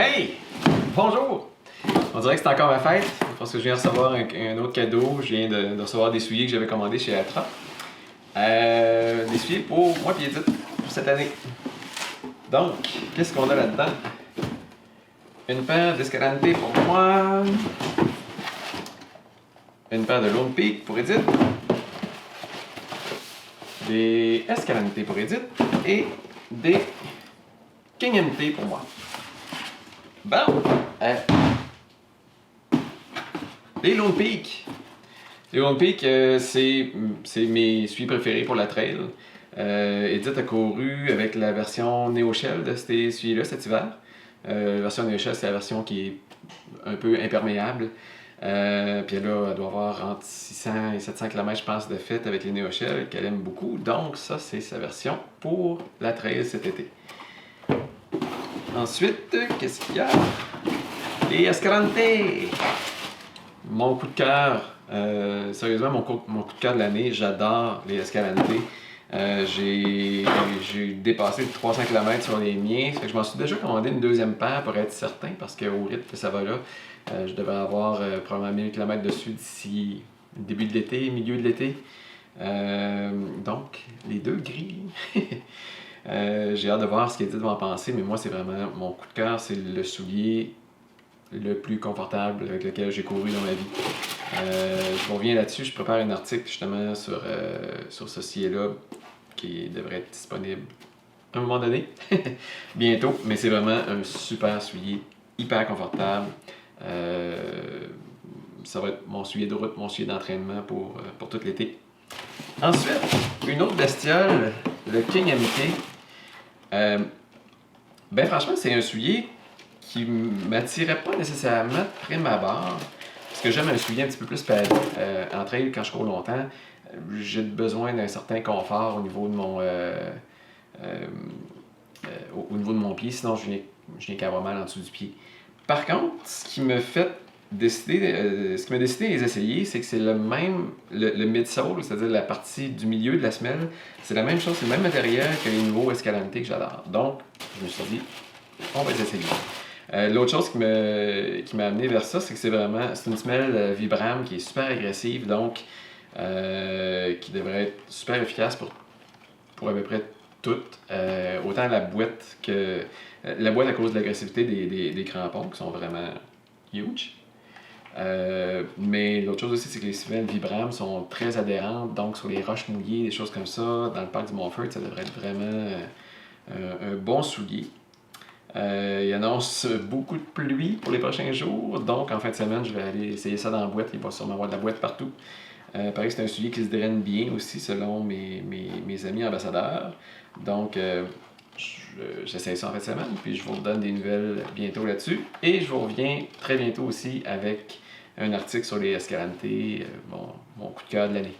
Hey! Bonjour! On dirait que c'est encore ma fête, parce que je viens de recevoir un autre cadeau. Je viens de recevoir des souliers que j'avais commandés chez Atra. Des souliers pour moi et Edith, pour cette année. Donc, qu'est-ce qu'on a là-dedans? Une paire d'Escalante pour moi. Une paire de Lone Peak pour Edith. Des Escalante pour Edith. Et des King MT pour moi. Bon! Les Lone Peak. Les Lone Peak, c'est mes souliers préférés pour la trail. Edith a couru avec la version Neo Shell de ces souliers-là cet hiver. La version Neo Shell, c'est la version qui est un peu imperméable. Puis là, elle doit avoir entre 600 et 700 km, je pense, de fait avec les Neo Shell, qu'elle aime beaucoup. Donc, ça, c'est sa version pour la trail cet été. Ensuite, qu'est-ce qu'il y a? Les Escalante! Mon coup de cœur, sérieusement, mon coup de cœur de l'année, j'adore les Escalante. J'ai dépassé 300 km sur les miens. Fait que je m'en suis déjà commandé une deuxième paire pour être certain, parce qu'au rythme que ça va là, je devrais avoir probablement 1000 km dessus d'ici début de l'été, milieu de l'été. Donc, les deux gris. J'ai hâte de voir ce qu'Edith va en penser, mais moi, c'est vraiment mon coup de cœur, c'est le soulier le plus confortable avec lequel j'ai couru dans ma vie. Je reviens là-dessus, je prépare un article justement sur ce soulier-là qui devrait être disponible à un moment donné, bientôt, mais c'est vraiment un super soulier, hyper confortable. Ça va être mon soulier de route, mon soulier d'entraînement pour tout l'été. Ensuite, une autre bestiole, le King MT. Ben franchement, c'est un soulier qui m'attirait pas nécessairement de prime abord, parce que j'aime un soulier un petit peu plus paddé. En trail, quand je cours longtemps, j'ai besoin d'un certain confort au niveau de mon pied, sinon je viens qu'à avoir mal en dessous du pied. Par contre, ce qui m'a décidé à les essayer, c'est que c'est le midsole, c'est-à-dire la partie du milieu de la semelle, c'est la même chose, c'est le même matériel que les nouveaux Escalante que j'adore. Donc, je me suis dit, on va les essayer. L'autre chose qui m'a amené vers ça, c'est que c'est une semelle Vibram qui est super agressive, donc qui devrait être super efficace pour à peu près toutes. Autant la boîte que... la boîte à cause de l'agressivité des crampons, qui sont vraiment huge. Mais l'autre chose aussi, c'est que les semelles Vibram sont très adhérentes, donc sur les roches mouillées, des choses comme ça, dans le parc du Montfort, ça devrait être vraiment un bon soulier. Il annonce beaucoup de pluie pour les prochains jours, donc en fin de semaine, je vais aller essayer ça dans la boîte. Il va sûrement avoir de la boîte partout. Pareil que c'est un soulier qui se draine bien aussi, selon mes amis ambassadeurs. Donc, j'essaie ça en fin de semaine, puis je vous donne des nouvelles bientôt là-dessus. Et je vous reviens très bientôt aussi avec un article sur les Escalante, mon coup de cœur de l'année.